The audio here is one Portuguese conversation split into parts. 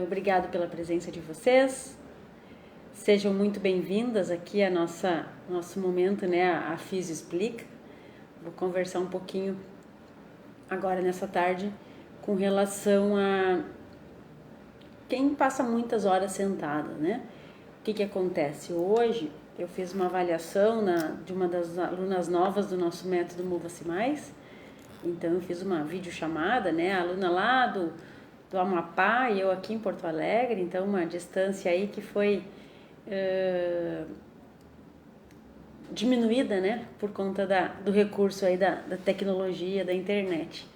Obrigado pela presença de vocês. Sejam muito bem-vindas aqui a nosso momento, né? A Físio Explica. Vou conversar um pouquinho agora nessa tarde com relação a quem passa muitas horas sentada, né? O que acontece? Hoje eu fiz uma avaliação de uma das alunas novas do nosso método Mova-se Mais. Então eu fiz uma videochamada, né? A aluna lá do Amapá e eu aqui em Porto Alegre, então uma distância aí que foi diminuída, né, por conta do recurso aí da tecnologia, da internet.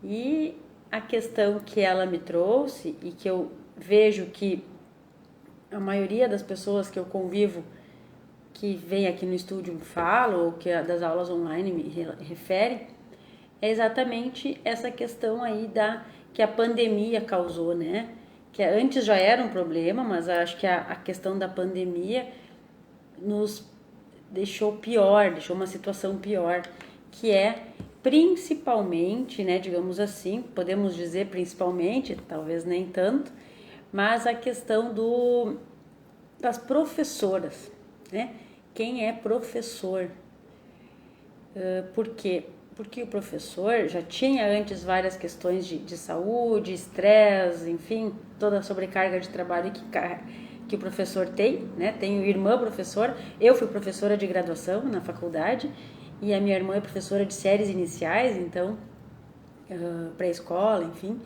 E a questão que ela me trouxe e que eu vejo que a maioria das pessoas que eu convivo que vem aqui no estúdio me falam, ou que das aulas online me refere, é exatamente essa questão aí que a pandemia causou, né? Que antes já era um problema, mas acho que a questão da pandemia nos deixou pior, deixou uma situação pior, que é principalmente, né, digamos assim, podemos dizer principalmente, talvez nem tanto, mas a questão das professoras, né? Quem é professor? Por quê? Porque o professor já tinha antes várias questões de saúde, estresse, enfim, toda a sobrecarga de trabalho que o professor tem, né? Tenho irmã professora, eu fui professora de graduação na faculdade e a minha irmã é professora de séries iniciais, então, pré-escola, enfim.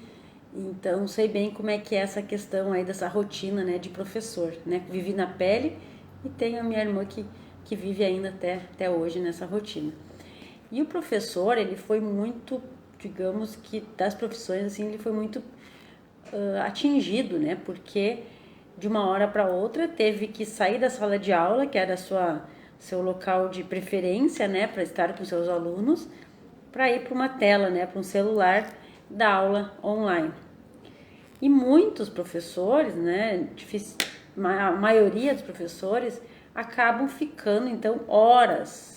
Então, sei bem como é que é essa questão aí dessa rotina, né, de professor, né? Vivi na pele e tenho a minha irmã que vive ainda até hoje nessa rotina. E o professor, ele foi muito, digamos que das profissões, assim, ele foi muito atingido, né? Porque de uma hora para outra teve que sair da sala de aula, que era seu local de preferência, né? Para estar com seus alunos, para ir para uma tela, né? Para um celular da aula online. E muitos professores, né? A maioria dos professores acabam ficando, então, horas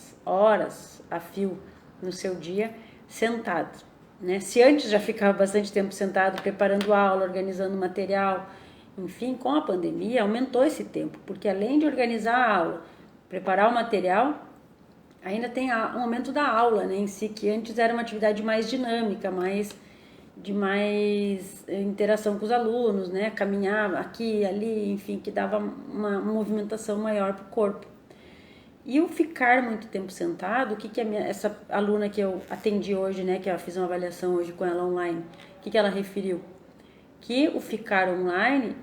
a fio no seu dia sentado, né? Se antes já ficava bastante tempo sentado preparando aula, organizando material, enfim, com a pandemia aumentou esse tempo, porque além de organizar a aula, preparar o material, ainda tem um momento da aula, né, em si, que antes era uma atividade mais dinâmica, de mais interação com os alunos, né, caminhar aqui, ali, enfim, que dava uma movimentação maior para o corpo. E o ficar muito tempo sentado, o que essa aluna que eu atendi hoje, né, que eu fiz uma avaliação hoje com ela online, o que ela referiu? Que o ficar online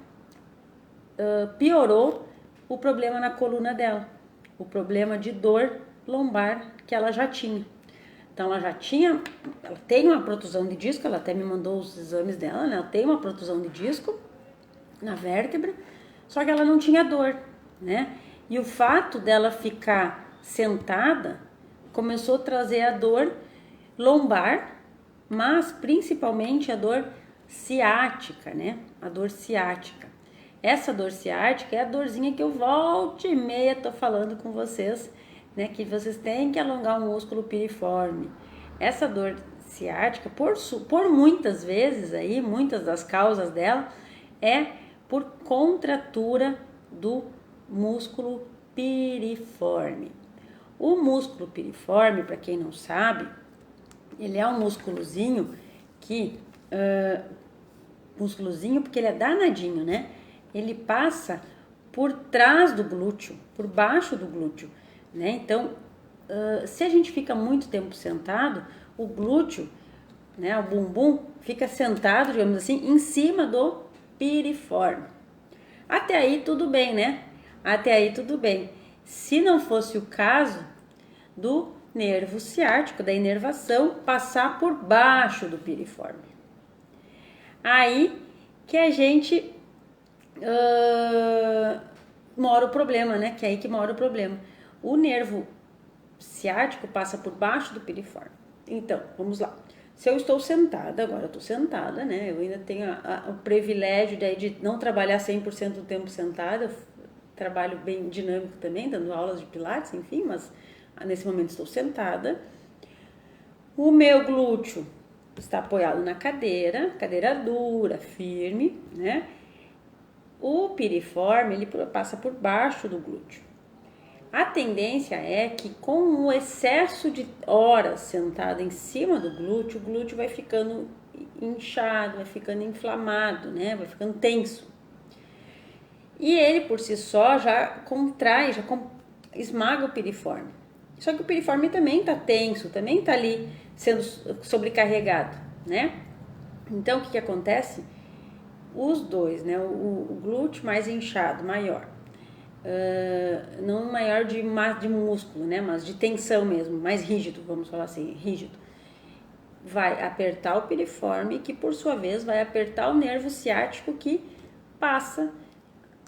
piorou o problema na coluna dela, o problema de dor lombar que ela já tinha. Então ela tem uma protusão de disco, ela até me mandou os exames dela, né? Ela tem uma protusão de disco na vértebra, só que ela não tinha dor, né? E o fato dela ficar sentada começou a trazer a dor lombar, mas principalmente a dor ciática, né? A dor ciática. Essa dor ciática é a dorzinha que eu volta e meia tô falando com vocês, né? Que vocês têm que alongar o músculo piriforme. Essa dor ciática, por muitas vezes aí, muitas das causas dela, é por contratura do músculo piriforme. O músculo piriforme, para quem não sabe, ele é um músculozinho porque ele é danadinho, né? Ele passa por trás do glúteo, por baixo do glúteo, né? Então, se a gente fica muito tempo sentado, o glúteo, né, o bumbum, fica sentado, digamos assim, em cima do piriforme. Até aí tudo bem, né? Até aí tudo bem. Se não fosse o caso do nervo ciático, da inervação, passar por baixo do piriforme. Aí que a gente mora o problema, né? Que é aí que mora o problema. O nervo ciático passa por baixo do piriforme. Então, vamos lá. Se eu estou sentada, agora eu estou sentada, né? Eu ainda tenho o privilégio de não trabalhar 100% do tempo sentada. Eu trabalho bem dinâmico também, dando aulas de pilates, enfim, mas nesse momento estou sentada. O meu glúteo está apoiado na cadeira, cadeira dura, firme, né? O piriforme, ele passa por baixo do glúteo. A tendência é que com o excesso de horas sentado em cima do glúteo, o glúteo vai ficando inchado, vai ficando inflamado, né? Vai ficando tenso. E ele por si só já contrai, esmaga o piriforme. Só que o piriforme também está tenso, também está ali sendo sobrecarregado, né? Então o que acontece? Os dois, né? O glúteo mais inchado, maior. Não maior de músculo, né? Mas de tensão mesmo, mais rígido, vamos falar assim, rígido. Vai apertar o piriforme, que por sua vez vai apertar o nervo ciático que passa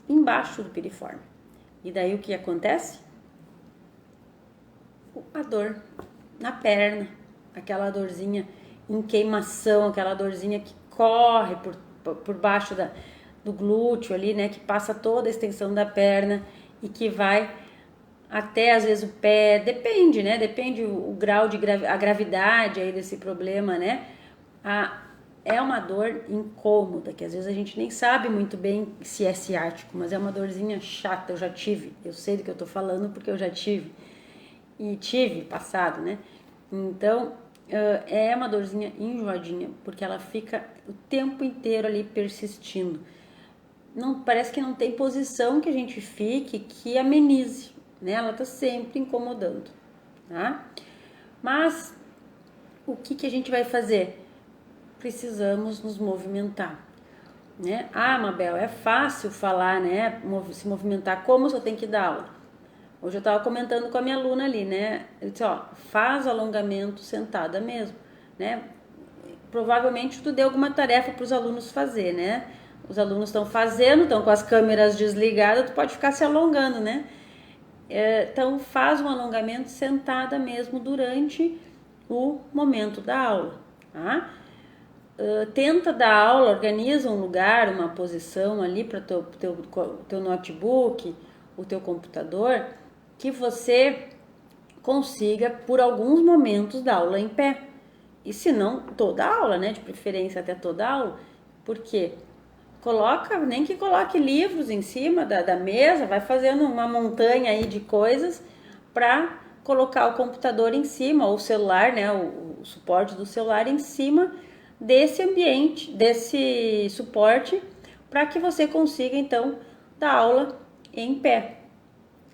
embaixo do piriforme. E daí o que acontece? A dor na perna, aquela dorzinha em queimação, aquela dorzinha que corre por baixo do glúteo ali, né, que passa toda a extensão da perna e que vai até às vezes o pé, depende, né, depende o grau de a gravidade aí desse problema, né, é uma dor incômoda, que às vezes a gente nem sabe muito bem se é ciático, mas é uma dorzinha chata, eu já tive, eu sei do que eu tô falando porque eu já tive, e tive passado, né, então é uma dorzinha enjoadinha, porque ela fica o tempo inteiro ali persistindo. Não, parece que não tem posição que a gente fique que amenize, né? Ela tá sempre incomodando, tá? Mas o que a gente vai fazer? Precisamos nos movimentar, né? Ah, Mabel, é fácil falar, né? Se movimentar, como só tem que dar aula? Hoje eu estava comentando com a minha aluna ali, né? Eu disse, ó, faz alongamento sentada mesmo, né? Provavelmente tu deu alguma tarefa para os alunos fazer, né? Os alunos estão fazendo, estão com as câmeras desligadas, tu pode ficar se alongando, né? Então faz um alongamento sentada mesmo durante o momento da aula, tá? Tenta dar aula, organiza um lugar, uma posição ali para teu notebook, o teu computador, que você consiga por alguns momentos dar aula em pé. E se não, toda a aula, né? De preferência até toda a aula. Porque nem que coloque livros em cima da mesa, vai fazendo uma montanha aí de coisas para colocar o computador em cima, ou o celular, né? O suporte do celular em cima desse ambiente, desse suporte, para que você consiga então dar aula em pé,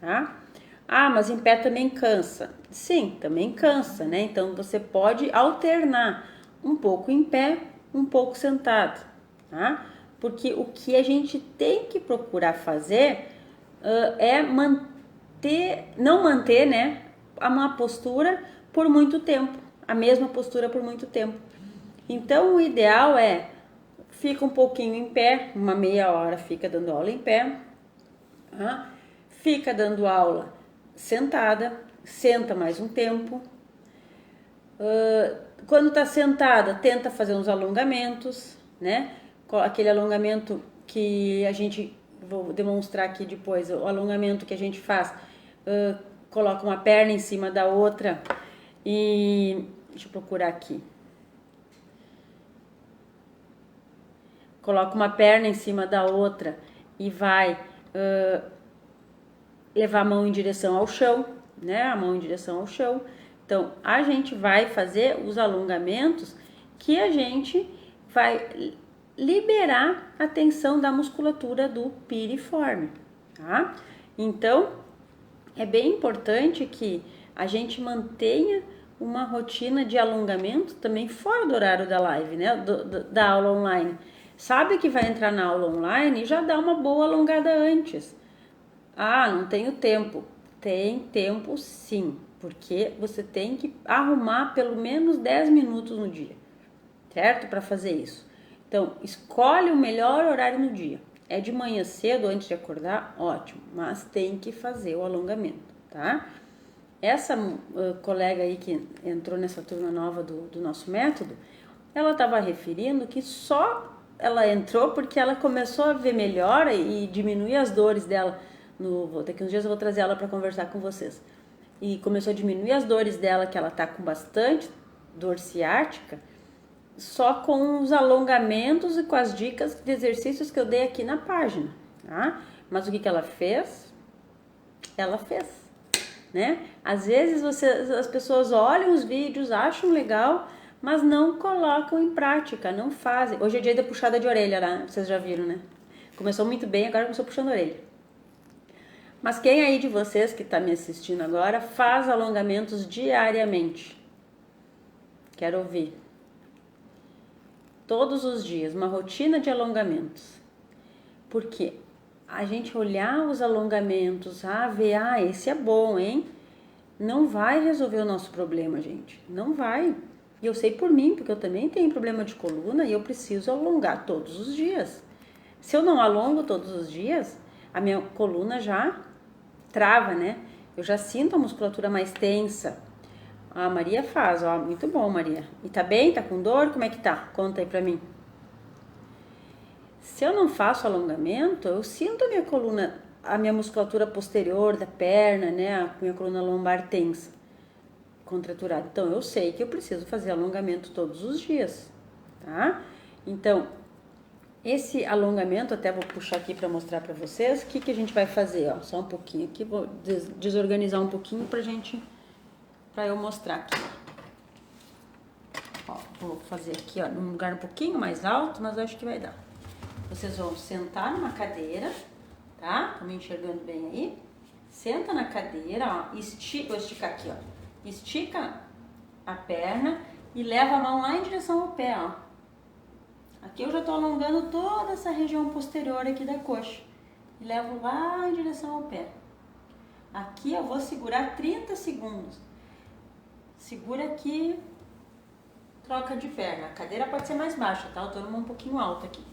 tá? Ah, mas em pé também cansa. Sim, também cansa, né? Então você pode alternar um pouco em pé, um pouco sentado, tá? Porque o que a gente tem que procurar fazer é não manter, né, uma postura por muito tempo, a mesma postura por muito tempo. Então o ideal é fica um pouquinho em pé, uma meia hora fica dando aula em pé, tá? Fica dando aula sentada, senta mais um tempo. Quando está sentada, tenta fazer uns alongamentos, né? Aquele alongamento que a gente, vou demonstrar aqui depois, o alongamento que a gente faz, coloca uma perna em cima da outra e, deixa eu procurar aqui. Coloca uma perna em cima da outra e vai levar a mão em direção ao chão, né? A mão em direção ao chão. Então, a gente vai fazer os alongamentos que a gente vai liberar a tensão da musculatura do piriforme, tá? Então, é bem importante que a gente mantenha uma rotina de alongamento também fora do horário da live, né? Da aula online. Sabe que vai entrar na aula online e já dá uma boa alongada antes. Ah, não tenho tempo. Tem tempo sim, porque você tem que arrumar pelo menos 10 minutos no dia, certo? Para fazer isso. Então, escolhe o melhor horário no dia. É de manhã cedo, antes de acordar, ótimo, mas tem que fazer o alongamento, tá? Essa colega aí que entrou nessa turma nova do nosso método, ela estava referindo que só ela entrou porque ela começou a ver melhora e diminuir as dores dela. Daqui uns dias eu vou trazer ela para conversar com vocês. E começou a diminuir as dores dela, que ela tá com bastante dor ciática, só com os alongamentos e com as dicas de exercícios que eu dei aqui na página, tá? Mas o que ela fez? Ela fez, né? Às vezes as pessoas olham os vídeos, acham legal, mas não colocam em prática, não fazem. Hoje é dia da puxada de orelha, né? Vocês já viram, né? Começou muito bem, agora começou puxando a orelha. Mas quem aí de vocês que está me assistindo agora faz alongamentos diariamente? Quero ouvir. Todos os dias, uma rotina de alongamentos. Por quê? A gente olhar os alongamentos, ver, esse é bom, hein? Não vai resolver o nosso problema, gente. Não vai. E eu sei por mim, porque eu também tenho problema de coluna e eu preciso alongar todos os dias. Se eu não alongo todos os dias, a minha coluna já trava, né? Eu já sinto a musculatura mais tensa. A Maria faz, muito bom, Maria. E tá bem? Tá com dor? Como é que tá? Conta aí pra mim. Se eu não faço alongamento, eu sinto a minha coluna, a minha musculatura posterior da perna, né? A minha coluna lombar tensa, contraturada. Então, eu sei que eu preciso fazer alongamento todos os dias, tá? Então, esse alongamento, até vou puxar aqui para mostrar para vocês, o que a gente vai fazer, só um pouquinho aqui, vou desorganizar um pouquinho para eu mostrar aqui. Vou fazer aqui, num lugar um pouquinho mais alto, mas acho que vai dar. Vocês vão sentar numa cadeira, tá? Estão me enxergando bem aí? Senta na cadeira, estica, vou esticar aqui, Estica a perna e leva a mão lá em direção ao pé, Aqui eu já tô alongando toda essa região posterior aqui da coxa. E levo lá em direção ao pé. Aqui eu vou segurar 30 segundos. Segura aqui, troca de perna. A cadeira pode ser mais baixa, tá? Eu tô numa um pouquinho alta aqui.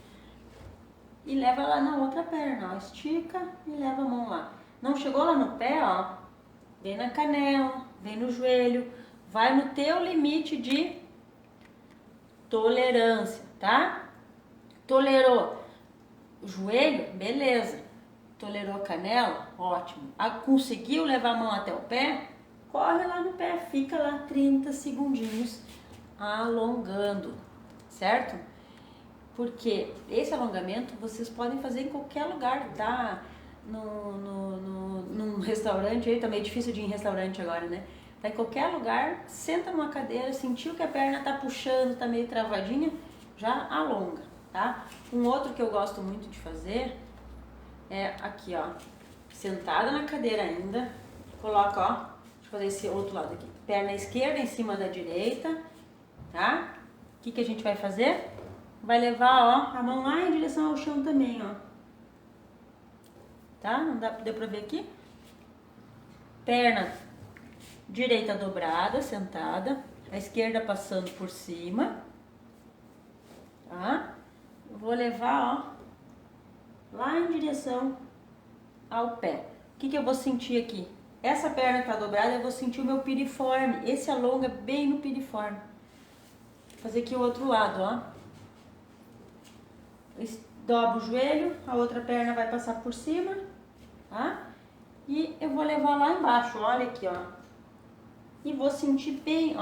E leva lá na outra perna, Estica e leva a mão lá. Não chegou lá no pé, vem na canela, vem no joelho. Vai no teu limite de tolerância, tá? Tolerou o joelho? Beleza. Tolerou a canela? Ótimo. Conseguiu levar a mão até o pé? Corre lá no pé, fica lá 30 segundinhos alongando, certo? Porque esse alongamento vocês podem fazer em qualquer lugar, tá? Num restaurante, aí tá meio difícil de ir em restaurante agora, né? Tá em qualquer lugar, senta numa cadeira, sentiu que a perna tá puxando, tá meio travadinha, já alonga, tá? Um outro que eu gosto muito de fazer é aqui, sentada na cadeira ainda, coloca, deixa eu fazer esse outro lado aqui, perna esquerda em cima da direita, tá? O que a gente vai fazer? Vai levar, a mão lá em direção ao chão também, tá? Não deu pra ver aqui? Perna direita dobrada, sentada, a esquerda passando por cima, tá? Eu vou levar, lá em direção ao pé. O que eu vou sentir aqui? Essa perna que tá dobrada, eu vou sentir o meu piriforme. Esse alonga bem no piriforme. Vou fazer aqui o outro lado, Dobro o joelho, a outra perna vai passar por cima, tá? E eu vou levar lá embaixo, olha aqui, E vou sentir bem,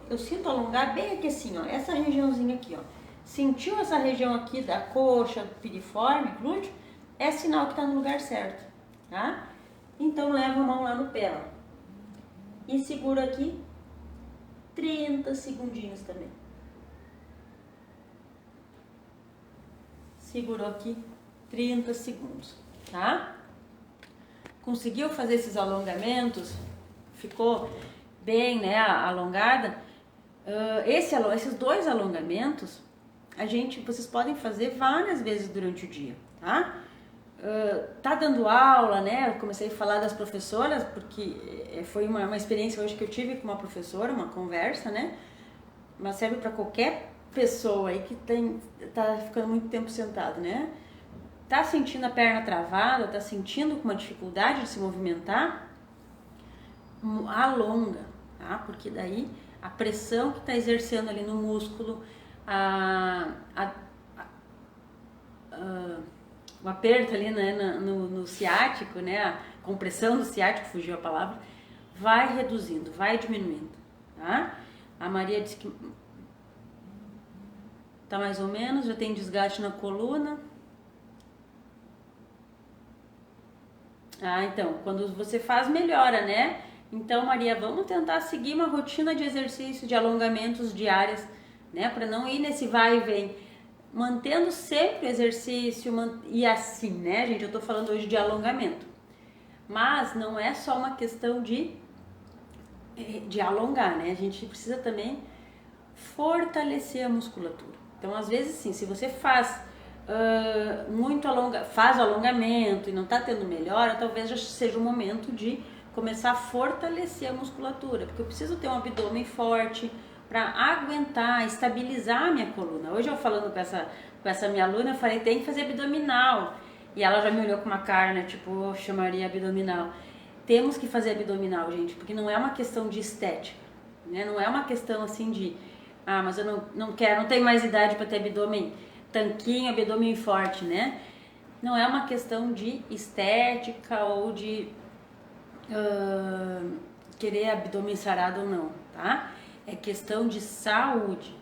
eu sinto alongar bem aqui assim, essa regiãozinha aqui, Sentiu essa região aqui da coxa, piriforme, glúteo? É sinal que tá no lugar certo, tá? Então leva a mão lá no pé, E segura aqui 30 segundinhos também. Segurou aqui 30 segundos, tá? Conseguiu fazer esses alongamentos? Ficou bem, né, alongada? Esses dois alongamentos, vocês podem fazer várias vezes durante o dia, tá? Tá dando aula, né? Eu comecei a falar das professoras, porque foi uma experiência hoje que eu tive com uma professora, uma conversa, né? Mas serve para qualquer pessoa aí que tá ficando muito tempo sentado, né? Tá sentindo a perna travada, tá sentindo com uma dificuldade de se movimentar, alonga, tá? Porque daí a pressão que tá exercendo ali no músculo, o aperto ali, né, no ciático, né? A compressão do ciático, fugiu a palavra, vai reduzindo, vai diminuindo, tá? A Maria disse que Tá mais ou menos? Já tem desgaste na coluna? Ah, então, quando você faz, melhora, né? Então, Maria, vamos tentar seguir uma rotina de exercício, de alongamentos diárias, né? Para não ir nesse vai e vem. Mantendo sempre o exercício e assim, né, gente? Eu tô falando hoje de alongamento. Mas não é só uma questão de alongar, né? A gente precisa também fortalecer a musculatura. Então, às vezes, sim, se você faz faz alongamento e não está tendo melhora, talvez já seja o momento de começar a fortalecer a musculatura, porque eu preciso ter um abdômen forte para aguentar, estabilizar a minha coluna. Hoje eu falando com essa minha aluna, eu falei, tem que fazer abdominal. E ela já me olhou com uma cara, né, tipo, eu chamaria abdominal. Temos que fazer abdominal, gente, porque não é uma questão de estética, né? Não é uma questão assim de, mas eu não quero, não tenho mais idade para ter abdômen tanquinho, abdômen forte, né? Não é uma questão de estética ou de querer abdômen sarado ou não, tá? É questão de saúde,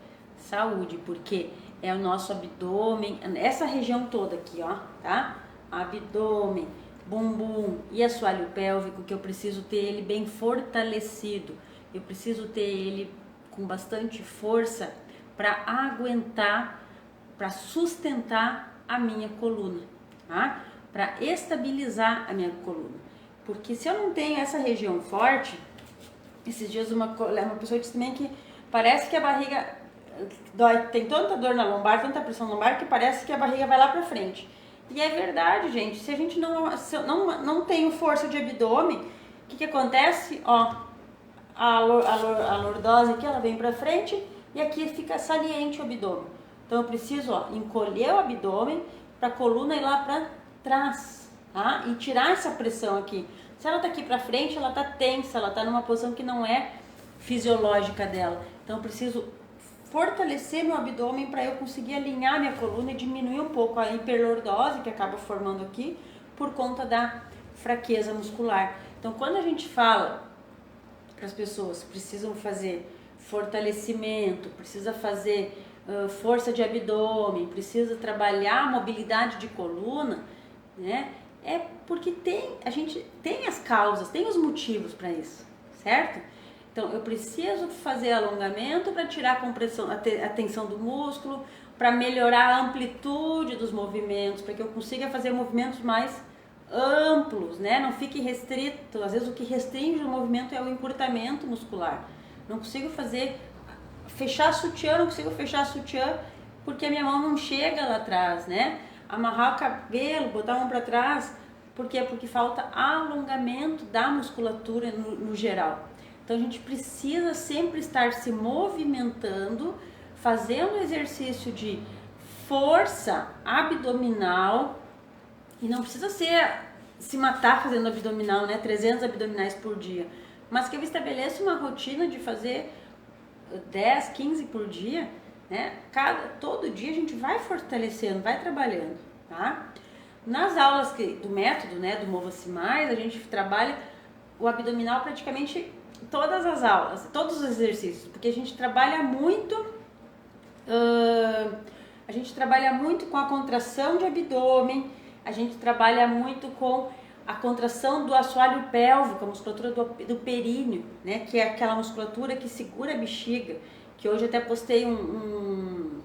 porque é o nosso abdômen, essa região toda aqui, ó, tá? Abdômen, bumbum e assoalho pélvico, que eu preciso ter ele bem fortalecido, eu preciso ter ele com bastante força para aguentar, para sustentar a minha coluna, tá? Para estabilizar a minha coluna. Porque se eu não tenho essa região forte, esses dias uma pessoa disse também que parece que a barriga dói, tem tanta dor na lombar, tanta pressão lombar, que parece que a barriga vai lá pra frente. E é verdade, gente, se a gente não tem força de abdômen, o que acontece? Ó, a lordose aqui, ela vem pra frente e aqui fica saliente o abdômen. Então eu preciso, ó, encolher o abdômen pra coluna ir lá pra trás, tá? E tirar essa pressão aqui. Se ela tá aqui pra frente, ela tá tensa, ela tá numa posição que não é fisiológica dela. Então eu preciso fortalecer meu abdômen para eu conseguir alinhar minha coluna e diminuir um pouco a hiperlordose que acaba formando aqui por conta da fraqueza muscular. Então quando a gente fala que as pessoas precisam fazer fortalecimento, precisa fazer força de abdômen, precisa trabalhar a mobilidade de coluna, né? É porque a gente tem as causas, tem os motivos para isso, certo? Então, eu preciso fazer alongamento para tirar a compressão, a tensão do músculo, para melhorar a amplitude dos movimentos, para que eu consiga fazer movimentos mais amplos, né? Não fique restrito. Às vezes o que restringe o movimento é o encurtamento muscular. Não consigo fechar sutiã, não consigo fechar sutiã porque a minha mão não chega lá atrás, né? Amarrar o cabelo, botar a mão para trás, por quê? Porque falta alongamento da musculatura no geral. Então a gente precisa sempre estar se movimentando, fazendo exercício de força abdominal, e não precisa se matar fazendo abdominal, né? 300 abdominais por dia, mas que eu estabeleça uma rotina de fazer 10, 15 por dia, né? Todo dia a gente vai fortalecendo, vai trabalhando, tá? Nas aulas do método, né, do Mova-se Mais, a gente trabalha o abdominal praticamente todas as aulas, todos os exercícios, porque a gente trabalha muito com a contração de abdômen, a gente trabalha muito com a contração do assoalho pélvico, a musculatura do períneo, né, que é aquela musculatura que segura a bexiga, que hoje até postei um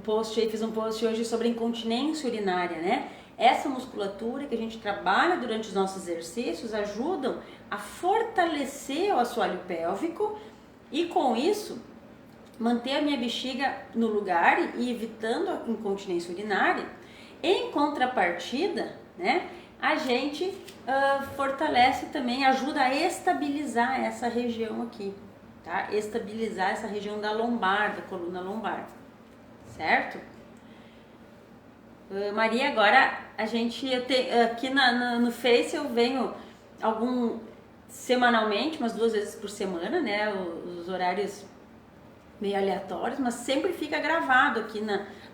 post aí, fiz um post hoje sobre incontinência urinária, né? Essa musculatura que a gente trabalha durante os nossos exercícios ajudam a fortalecer o assoalho pélvico e com isso manter a minha bexiga no lugar e evitando a incontinência urinária. Em contrapartida, né, a gente fortalece também, ajuda a estabilizar essa região aqui, tá? Estabilizar essa região da lombar, da coluna lombar, certo? Maria, agora a gente aqui no Face eu venho semanalmente, umas 2 vezes por semana, né? Os horários meio aleatórios, mas sempre fica gravado aqui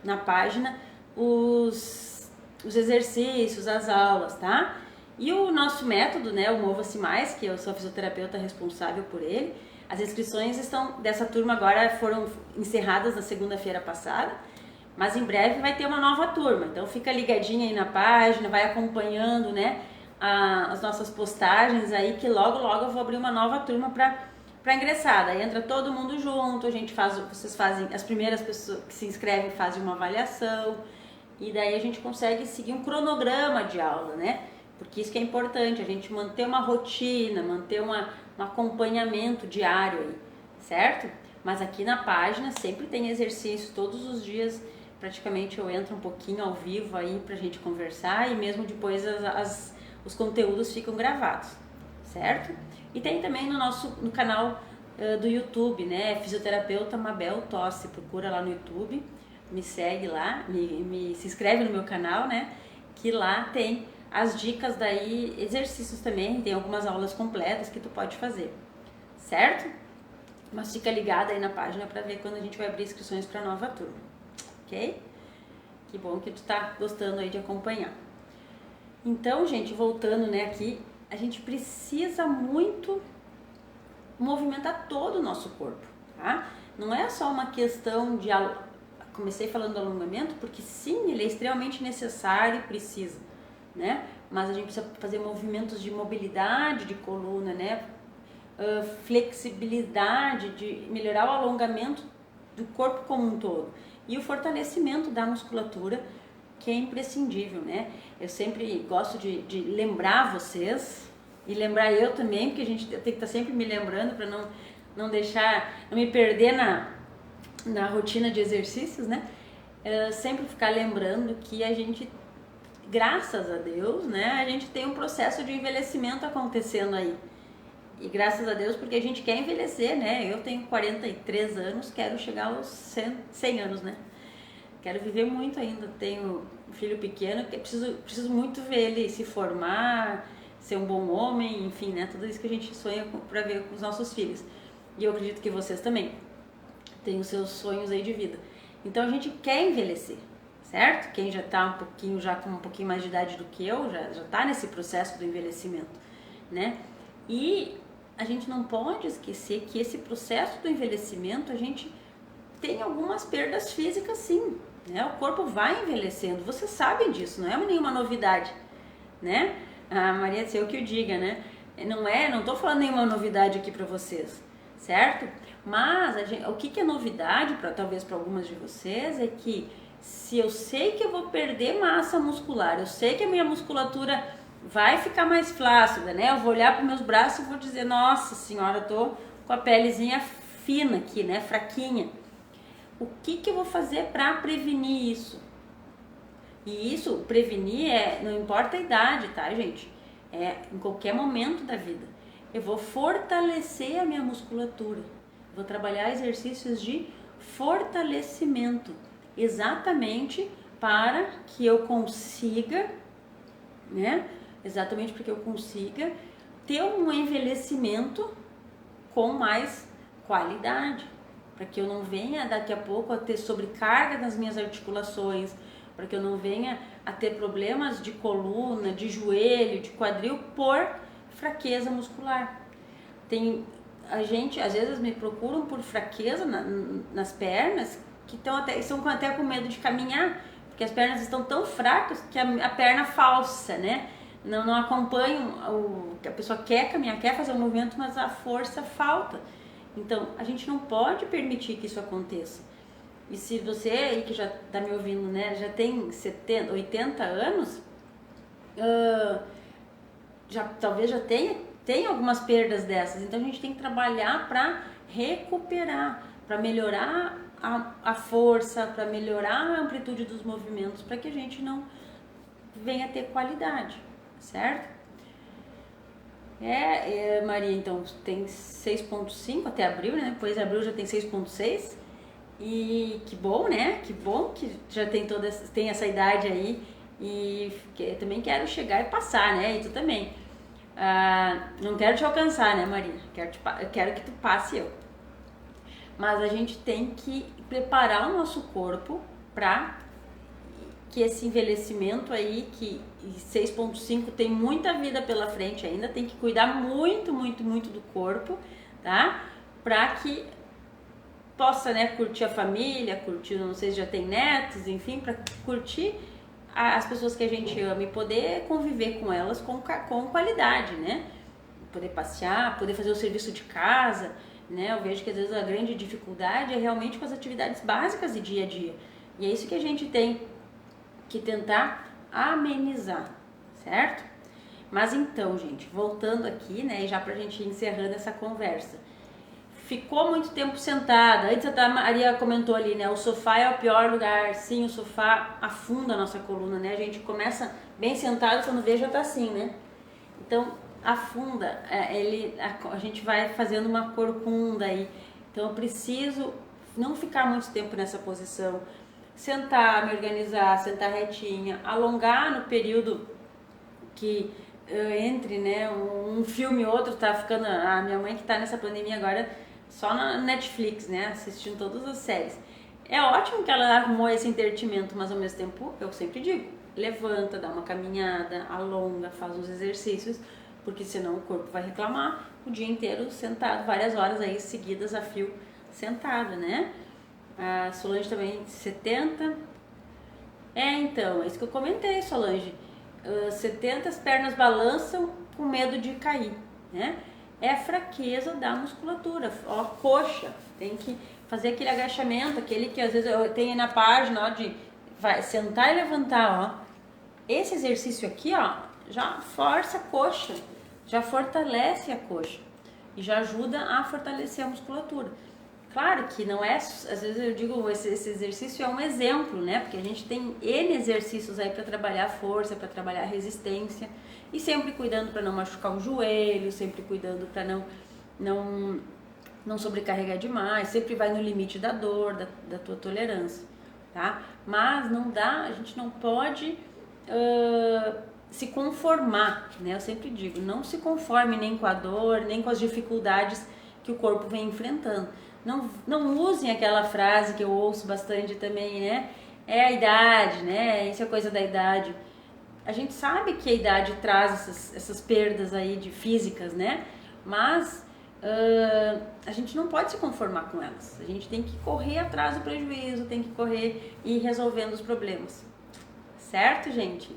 na página os exercícios, as aulas, tá? E o nosso método, né? O Mova-se Mais, que eu sou a fisioterapeuta responsável por ele, As inscrições dessa turma agora foram encerradas na segunda-feira passada, mas em breve vai ter uma nova turma. Então fica ligadinha aí na página, vai acompanhando, né, as nossas postagens aí, que logo eu vou abrir uma nova turma para ingressar. Daí entra todo mundo junto, vocês fazem, as primeiras pessoas que se inscrevem fazem uma avaliação, e daí a gente consegue seguir um cronograma de aula, né? Porque isso que é importante, a gente manter uma rotina, manter um acompanhamento diário aí, certo? Mas aqui na página sempre tem exercício, todos os dias praticamente eu entro um pouquinho ao vivo aí pra gente conversar, e mesmo depois os conteúdos ficam gravados, certo? E tem também no canal do YouTube, né? Fisioterapeuta Mabel Tosse, procura lá no YouTube, me segue lá, se inscreve no meu canal, né? Que lá tem as dicas daí, exercícios também, tem algumas aulas completas que tu pode fazer, certo? Mas fica ligada aí na página para ver quando a gente vai abrir inscrições para nova turma, ok? Que bom que tu tá gostando aí de acompanhar. Então, gente, voltando, né, aqui, a gente precisa muito movimentar todo o nosso corpo, tá? Não é só uma questão de... Comecei falando do alongamento porque sim, ele é extremamente necessário e precisa, né? Mas a gente precisa fazer movimentos de mobilidade de coluna, né? Flexibilidade, de melhorar o alongamento do corpo como um todo. E o fortalecimento da musculatura, que é imprescindível, né? Eu sempre gosto de lembrar vocês e lembrar eu também, porque a gente tem que estar sempre me lembrando para não me perder na rotina de exercícios, né? Sempre ficar lembrando que a gente, graças a Deus, né, a gente tem um processo de envelhecimento acontecendo aí. E graças a Deus, porque a gente quer envelhecer, né? Eu tenho 43 anos, quero chegar aos 100 anos, né? Quero viver muito ainda, tenho um filho pequeno, que preciso muito ver ele se formar, ser um bom homem, enfim, né? Tudo isso que a gente sonha para ver com os nossos filhos. E eu acredito que vocês também têm os seus sonhos aí de vida. Então a gente quer envelhecer, certo? Quem já tá com um pouquinho mais de idade do que eu, já tá nesse processo do envelhecimento, né? E a gente não pode esquecer que esse processo do envelhecimento, a gente tem algumas perdas físicas sim, né? O corpo vai envelhecendo, vocês sabem disso, não é nenhuma novidade, né? A Maria, se eu que o diga, né? Não tô falando nenhuma novidade aqui para vocês, certo? Mas o que é novidade, talvez para algumas de vocês, é que se eu sei que eu vou perder massa muscular, eu sei que a minha musculatura vai ficar mais flácida, né? Eu vou olhar para meus braços e vou dizer, nossa senhora, eu tô com a pelezinha fina aqui, né? Fraquinha. O que eu vou fazer para prevenir isso? E isso, prevenir, não importa a idade, tá, gente? Em qualquer momento da vida. Eu vou fortalecer a minha musculatura. Vou trabalhar exercícios de fortalecimento, exatamente para que eu consiga, né? Exatamente porque eu consiga ter um envelhecimento com mais qualidade, para que eu não venha daqui a pouco a ter sobrecarga nas minhas articulações, para que eu não venha a ter problemas de coluna, de joelho, de quadril por fraqueza muscular. Às vezes me procuram por fraqueza nas pernas, que estão até com medo de caminhar, porque as pernas estão tão fracas que a perna falsa, né? Não acompanham, a pessoa quer caminhar, quer fazer o movimento, mas a força falta. Então, a gente não pode permitir que isso aconteça. E se você aí que já está me ouvindo, né, já tem 70, 80 anos, talvez já tenha algumas perdas dessas. Então, a gente tem que trabalhar para recuperar, para melhorar a força, para melhorar a amplitude dos movimentos, para que a gente não venha a ter qualidade, certo? Maria, então tem 6.5 até abril, né? Depois de abril já tem 6.6. E que bom, né? Que bom que já tem essa idade aí. E também quero chegar e passar, né? E tu também. Não quero te alcançar, né, Maria? Quero que tu passe eu. Mas a gente tem que preparar o nosso corpo para que esse envelhecimento aí, que 6.5 tem muita vida pela frente ainda, tem que cuidar muito, muito, muito do corpo, tá? para que possa, né, curtir a família, curtir, não sei se já tem netos, enfim, para curtir as pessoas que a gente ama e poder conviver com elas com qualidade, né? Poder passear, poder fazer o serviço de casa, né? Eu vejo que às vezes a grande dificuldade é realmente com as atividades básicas de dia a dia. E é isso que a gente tem que tentar amenizar, certo? Mas então, gente, voltando aqui, né, e já pra gente ir encerrando essa conversa. Ficou muito tempo sentada. Antes a Maria comentou ali, né? O sofá é o pior lugar. Sim, o sofá afunda a nossa coluna, né? A gente começa bem sentado, quando vê já tá assim, né? Então, afunda. A gente vai fazendo uma corcunda aí. Então, eu preciso não ficar muito tempo nessa posição. Sentar, me organizar, sentar retinha. Alongar no período que entre, né? Um filme e outro. Tá ficando... A minha mãe que tá nessa pandemia agora... Só na Netflix, né? Assistindo todas as séries. É ótimo que ela arrumou esse entretenimento, mas ao mesmo tempo, eu sempre digo, levanta, dá uma caminhada, alonga, faz uns exercícios, porque senão o corpo vai reclamar o dia inteiro sentado, várias horas aí seguidas a fio sentada, né? A Solange também, 70. Então, é isso que eu comentei, Solange. 70, as pernas balançam com medo de cair, né? É a fraqueza da musculatura, ó, coxa, tem que fazer aquele agachamento, aquele que às vezes eu tenho na página, ó, de sentar e levantar, ó. Esse exercício aqui, ó, já força a coxa, já fortalece a coxa e já ajuda a fortalecer a musculatura. Claro que não é, às vezes eu digo, esse exercício é um exemplo, né? Porque a gente tem N exercícios aí para trabalhar a força, para trabalhar a resistência. E sempre cuidando para não machucar o joelho, sempre cuidando para não sobrecarregar demais, sempre vai no limite da dor, da tua tolerância, tá? Mas não dá, a gente não pode se conformar, né? Eu sempre digo, não se conforme nem com a dor, nem com as dificuldades que o corpo vem enfrentando. Não usem aquela frase que eu ouço bastante também, né? É a idade, né? Isso é coisa da idade. A gente sabe que a idade traz essas perdas aí de físicas, né? Mas a gente não pode se conformar com elas. A gente tem que correr atrás do prejuízo, tem que correr e ir resolvendo os problemas. Certo, gente?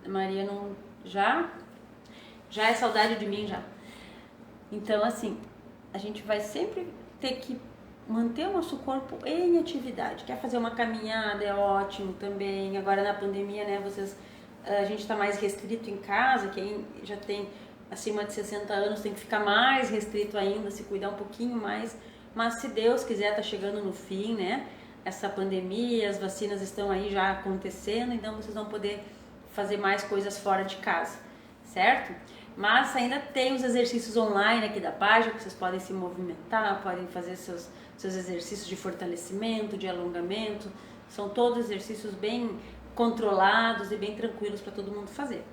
Maria não... Já é saudade de mim, já. Então, assim, a gente vai sempre ter que manter o nosso corpo em atividade. Quer fazer uma caminhada, é ótimo também. Agora na pandemia, né, a gente está mais restrito em casa, quem já tem acima de 60 anos tem que ficar mais restrito ainda, se cuidar um pouquinho mais. Mas se Deus quiser, tá chegando no fim, né, essa pandemia, as vacinas estão aí já acontecendo, então vocês vão poder fazer mais coisas fora de casa, certo? Mas ainda tem os exercícios online aqui da página, que vocês podem se movimentar, podem fazer seus exercícios de fortalecimento, de alongamento. São todos exercícios bem controlados e bem tranquilos para todo mundo fazer,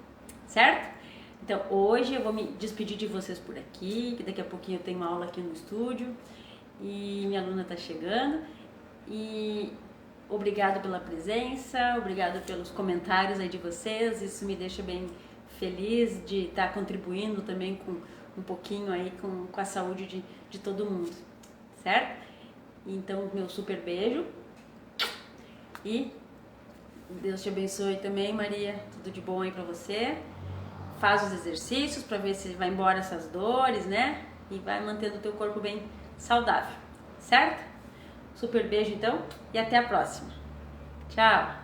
certo? Então hoje eu vou me despedir de vocês por aqui, que daqui a pouquinho eu tenho uma aula aqui no estúdio e minha aluna está chegando. E obrigado pela presença, obrigado pelos comentários aí de vocês, isso me deixa bem feliz de estar contribuindo também com um pouquinho aí com a saúde de todo mundo, certo? Então, meu super beijo e Deus te abençoe também, Maria, tudo de bom aí pra você. Faz os exercícios para ver se vai embora essas dores, né? E vai mantendo o teu corpo bem saudável, certo? Super beijo então e até a próxima. Tchau!